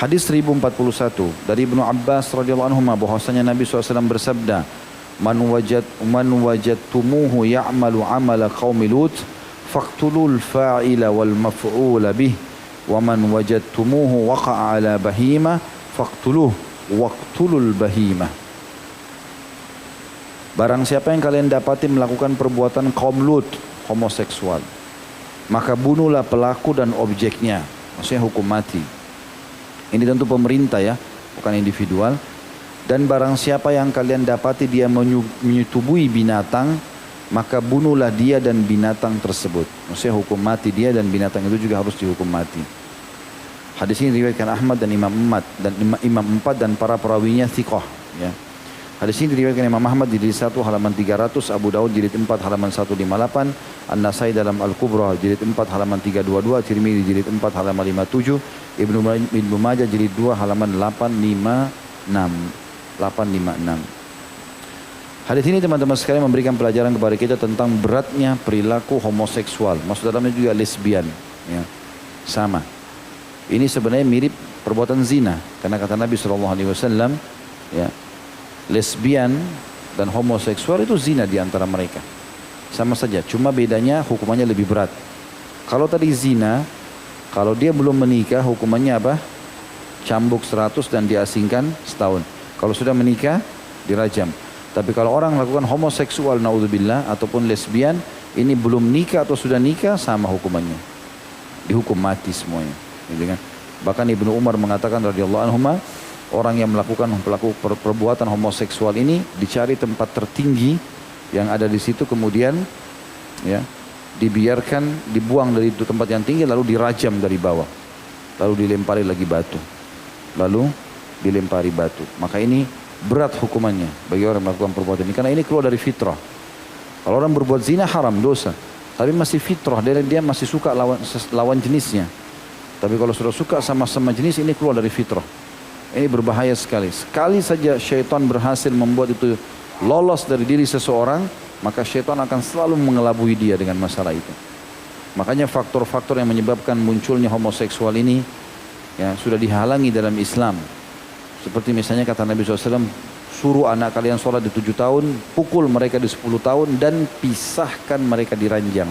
Hadis 1041 dari Ibnu Abbas radhiyallahu anhu bahwasanya Nabi SAW bersabda, man wajadtumuhu ya'malu amala qaumi Lut faqtulul fa'ila wal maf'ula bih wa man wajadtumuhu waqa'a ala bahimah faqtuluh waqtulul bahimah. Barang siapa yang kalian dapati melakukan perbuatan kaum Lut, homoseksual, maka bunuhlah pelaku dan objeknya, maksudnya hukum mati. Ini tentu pemerintah ya, bukan individual. Dan barang siapa yang kalian dapati dia menyetubui binatang, maka bunuhlah dia dan binatang tersebut. Maksudnya hukum mati dia dan binatang itu juga harus dihukum mati. Hadis ini diriwayatkan Ahmad dan Imam 4 dan para perawinya thiqah. Ya. Hadis ini diriwayatkan Imam Ahmad di jilid 1 halaman 300, Abu Daud jilid 4 halaman 158, An-Nasai dalam Al-Kubra jilid 4 halaman 322, Tirmidzi jilid 4 halaman 57, Ibnu Majah jilid 2 halaman 856. Hadis ini teman-teman sekalian memberikan pelajaran kepada kita tentang beratnya perilaku homoseksual. Maksud dalamnya juga lesbian. Ya. Sama. Ini sebenarnya mirip perbuatan zina. Karena kata Nabi SAW, ya, lesbian dan homoseksual itu zina di antara mereka. Sama saja, cuma bedanya hukumannya lebih berat. Kalau tadi zina, kalau dia belum menikah hukumannya apa? Cambuk 100 dan diasingkan setahun. Kalau sudah menikah, dirajam. Tapi kalau orang melakukan homoseksual, naudzubillah, ataupun lesbian, ini belum nikah atau sudah nikah, sama hukumannya. Dihukum mati semuanya. Gitu kan? Bahkan Ibnu Umar mengatakan radhiyallahu anhu, orang yang melakukan perbuatan homoseksual ini dicari tempat tertinggi yang ada di situ, kemudian ya dibiarkan dibuang dari itu tempat yang tinggi, lalu dirajam dari bawah, lalu dilempari lagi batu, lalu dilempari batu. Maka ini berat hukumannya bagi orang yang melakukan perbuatan ini, karena ini keluar dari fitrah. Kalau orang berbuat zina haram, dosa, tapi masih fitrah, dia masih suka lawan jenisnya. Tapi kalau sudah suka sama jenis, ini keluar dari fitrah. Ini berbahaya sekali. Sekali saja syaitan berhasil membuat itu lolos dari diri seseorang, maka syaitan akan selalu mengelabui dia dengan masalah itu. Makanya faktor-faktor yang menyebabkan munculnya homoseksual ini ya sudah dihalangi dalam Islam. Seperti misalnya kata Nabi SAW, suruh anak kalian sholat di 7 tahun, pukul mereka di 10 tahun, dan pisahkan mereka di ranjang.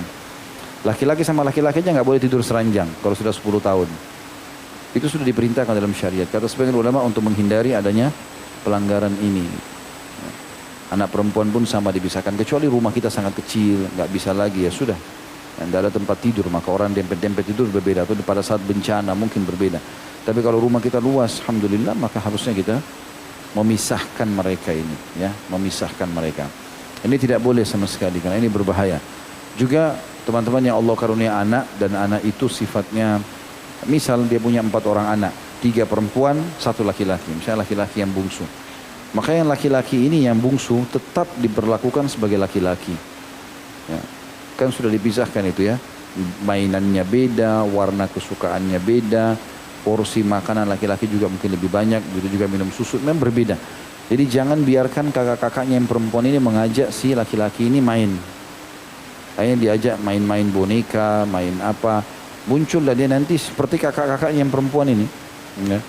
Laki-laki sama laki-lakinya nggak boleh tidur seranjang kalau sudah 10 tahun. Itu sudah diperintahkan dalam syariat. Kata sebagian ulama untuk menghindari adanya pelanggaran ini. Anak perempuan pun sama dipisahkan, kecuali rumah kita sangat kecil, nggak bisa lagi, ya sudah. Tidak ada tempat tidur, maka orang dempet-dempet tidur berbeda. Atau pada saat bencana mungkin berbeda. Tapi kalau rumah kita luas, alhamdulillah, maka harusnya kita memisahkan mereka ini, ya, memisahkan mereka. Ini tidak boleh sama sekali, karena ini berbahaya. Juga teman-teman yang Allah karunia anak, dan anak itu sifatnya, misal dia punya 4 orang anak, 3 perempuan, 1 laki-laki. Misalnya laki-laki yang bungsu. Maka yang laki-laki ini yang bungsu tetap diperlakukan sebagai laki-laki. Ya. Kan sudah dipisahkan itu ya. Mainannya beda, warna kesukaannya beda, porsi makanan laki-laki juga mungkin lebih banyak, begitu juga minum susu, memang berbeda. Jadi jangan biarkan kakak-kakaknya yang perempuan ini mengajak si laki-laki ini main. Akhirnya diajak main-main boneka, main apa. Muncullah dia nanti seperti kakak-kakaknya yang perempuan ini. Ya.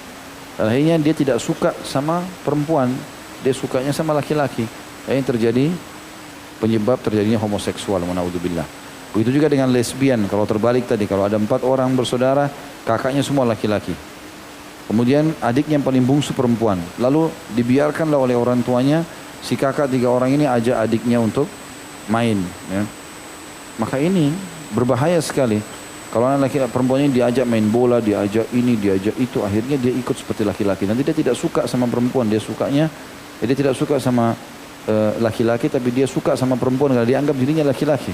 Akhirnya dia tidak suka sama perempuan, dia sukanya sama laki-laki. Yang terjadi penyebab terjadinya homoseksual, naudzubillah. Begitu juga dengan lesbian. Kalau terbalik tadi, kalau ada 4 orang bersaudara, kakaknya semua laki-laki. Kemudian adiknya yang paling bungsu perempuan. Lalu dibiarkanlah oleh orang tuanya si kakak 3 orang ini ajak adiknya untuk main. Ya. Maka ini berbahaya sekali. Kalau anak laki-laki perempuannya diajak main bola, diajak ini, diajak itu, akhirnya dia ikut seperti laki-laki. Nanti dia tidak suka sama perempuan, dia tidak suka sama laki-laki, tapi dia suka sama perempuan karena dia anggap dirinya laki-laki.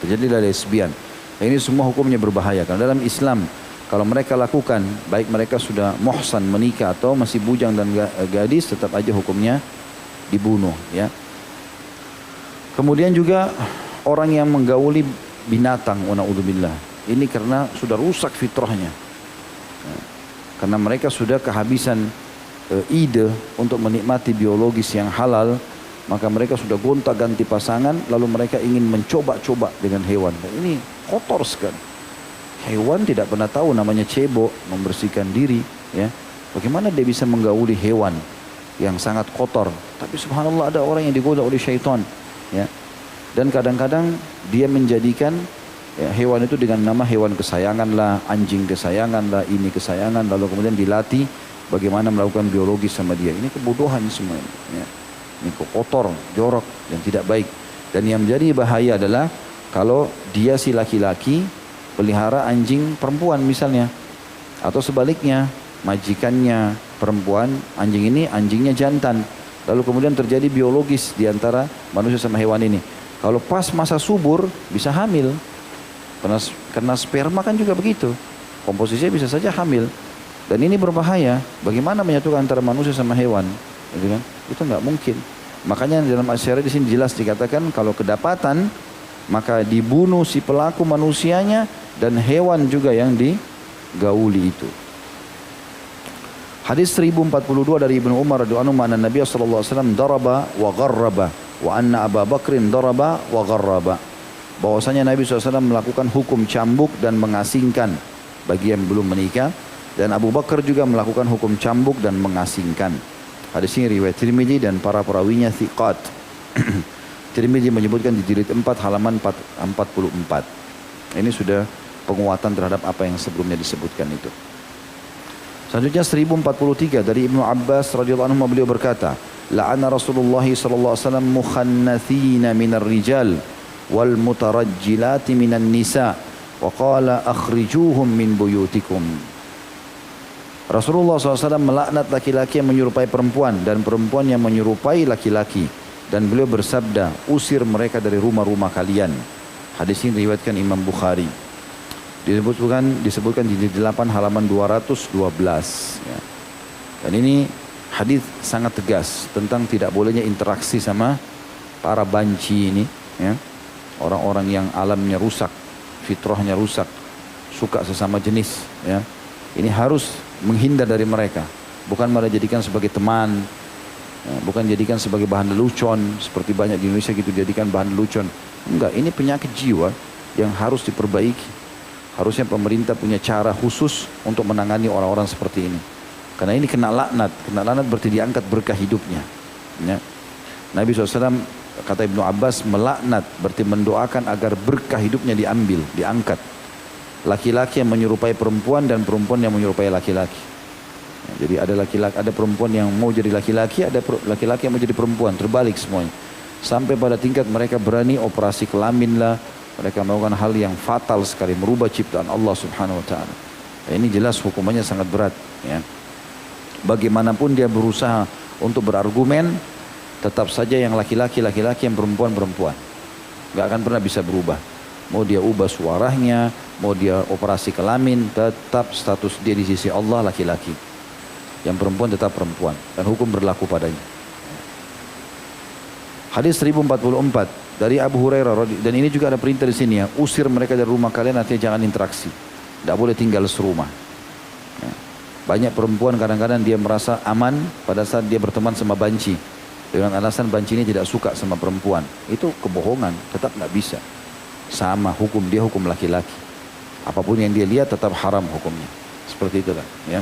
Terjadilah lesbian. Ini semua hukumnya berbahaya. Karena dalam Islam, kalau mereka lakukan, baik mereka sudah muhsan menikah atau masih bujang dan gadis, tetap aja hukumnya dibunuh. Ya. Kemudian juga orang yang menggauli binatang, naudzubillah. Ini karena sudah rusak fitrahnya. Karena mereka sudah kehabisan ide untuk menikmati biologis yang halal, maka mereka sudah gonta-ganti pasangan, lalu mereka ingin mencoba-coba dengan hewan. Dan ini kotor sekali. Hewan tidak pernah tahu namanya cebok, membersihkan diri. Ya, bagaimana dia bisa menggauli hewan yang sangat kotor? Tapi subhanallah ada orang yang digoda oleh syaitan. Ya, dan kadang-kadang dia menjadikan ya, hewan itu dengan nama hewan kesayangan lah, anjing kesayangan lah, ini kesayangan, lalu kemudian dilatih bagaimana melakukan biologi sama dia. Ini kebodohan semua ini. Ya. Ini kotor, jorok, dan tidak baik. Dan yang menjadi bahaya adalah kalau dia si laki-laki pelihara anjing perempuan misalnya. Atau sebaliknya, majikannya perempuan, anjing ini anjingnya jantan. Lalu kemudian terjadi biologis di antara manusia sama hewan ini. Kalau pas masa subur bisa hamil. Karena sperma kan juga begitu. Komposisinya bisa saja hamil. Dan ini berbahaya. Bagaimana menyatukan antara manusia sama hewan? Gitu kan? Itu nggak mungkin. Makanya dalam syariat di sini jelas dikatakan kalau kedapatan maka dibunuh si pelaku manusianya dan hewan juga yang digauli itu. Hadis 1042 dari Ibnu Umar radhiyallahu anhu, anna Nabi sallallahu alaihi wasallam daraba wa gharraba wa anna Abu Bakrin daraba wa gharraba. Bahwasanya Nabi SAW melakukan hukum cambuk dan mengasingkan bagi yang belum menikah, dan Abu Bakar juga melakukan hukum cambuk dan mengasingkan. Hadis ini riwayat Tirmidzi dan para perawinya thiqat. Tirmidzi menyebutkan di jilid 4 halaman 44. Ini sudah penguatan terhadap apa yang sebelumnya disebutkan itu. Selanjutnya 1043 dari Ibnu Abbas radhiyallahu anhu, beliau berkata, la'ana Rasulullah sallallahu alaihi wasallam mukhannathina minar rijal wal mutarajjilati minan nisa wa qala akhrijuhum min buyutikum. Rasulullah SAW melaknat laki-laki yang menyerupai perempuan dan perempuan yang menyerupai laki-laki, dan beliau bersabda, usir mereka dari rumah-rumah kalian. Hadis ini diriwayatkan Imam Bukhari. Disebutkan di 8 halaman 212. Ya. Dan ini hadis sangat tegas tentang tidak bolehnya interaksi sama para banci ini. Ya. Orang-orang yang alamnya rusak, fitrahnya rusak, suka sesama jenis. Ya. Ini harus menghindar dari mereka. Bukan malah jadikan sebagai teman. Ya, bukan jadikan sebagai bahan lelucon. Seperti banyak di Indonesia gitu jadikan bahan lelucon. Enggak, ini penyakit jiwa yang harus diperbaiki. Harusnya pemerintah punya cara khusus untuk menangani orang-orang seperti ini. Karena ini kena laknat. Kena laknat berarti diangkat berkah hidupnya. Ya. Nabi SAW, kata Ibnu Abbas, melaknat berarti mendoakan agar berkah hidupnya diambil, diangkat. Laki-laki yang menyerupai perempuan dan perempuan yang menyerupai laki-laki. Ya, jadi ada laki-laki, ada perempuan yang mau jadi laki-laki, ada laki-laki yang mau jadi perempuan, terbalik semuanya. Sampai pada tingkat mereka berani operasi kelamin lah, mereka melakukan hal yang fatal sekali, merubah ciptaan Allah Subhanahu wa taala. Ya, ini jelas hukumannya sangat berat, ya. Bagaimanapun dia berusaha untuk berargumen, tetap saja yang laki-laki, yang perempuan. Gak akan pernah bisa berubah. Mau dia ubah suaranya, mau dia operasi kelamin, tetap status dia di sisi Allah laki-laki. Yang perempuan tetap perempuan. Dan hukum berlaku padanya. Hadis 1044 dari Abu Hurairah, dan ini juga ada perintah di sini ya, usir mereka dari rumah kalian, artinya jangan interaksi. Tidak boleh tinggal serumah. Ya. Banyak perempuan kadang-kadang dia merasa aman pada saat dia berteman sama banci. Dengan alasan banci ini tidak suka sama perempuan. Itu kebohongan, tetap nggak bisa. Sama hukum dia hukum laki-laki. Apapun yang dia lihat tetap haram hukumnya. Seperti itulah, ya.